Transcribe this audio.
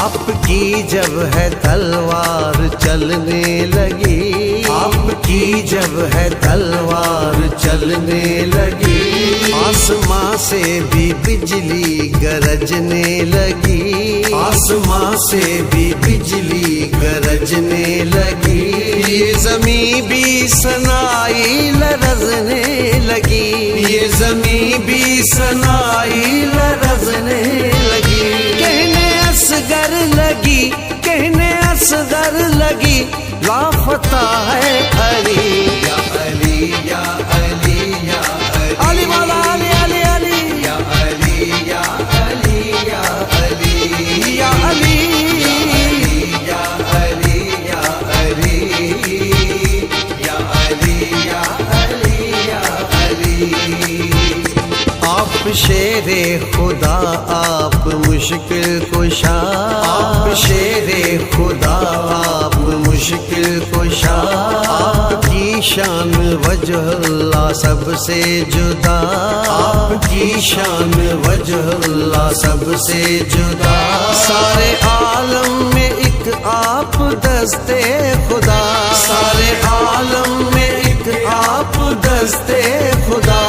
آپ کی جب ہے تلوار چلنے لگی، آپ کی جب ہے تلوار چلنے لگی، آسمان سے بھی بجلی گرجنے لگی، آسمان سے بھی بجلی گرجنے لگی، یہ زمین بھی سنائی لرزنے لگی، یہ زمین بھی سنائی لرزنے لگی، کہنے اصغر لگی، کہنے اصغر لگی، لافتہ ہے علی یا علی یا علی یا علی، علی مولا علی علی علی یا علی یا علی یا علی یا علی یا علی یا علی یا علی یا علی یا علی۔ آپ شیر خدا آپ مشکل کشا، آپ شیر خدا آپ مشکل کشا، آپ کی شان وجہ اللہ سب سے جدا، آپ کی شان وجہ اللہ سب سے جدا، سارے عالم میں ایک آپ دستے خدا، سارے عالم میں ایک آپ دستے خدا،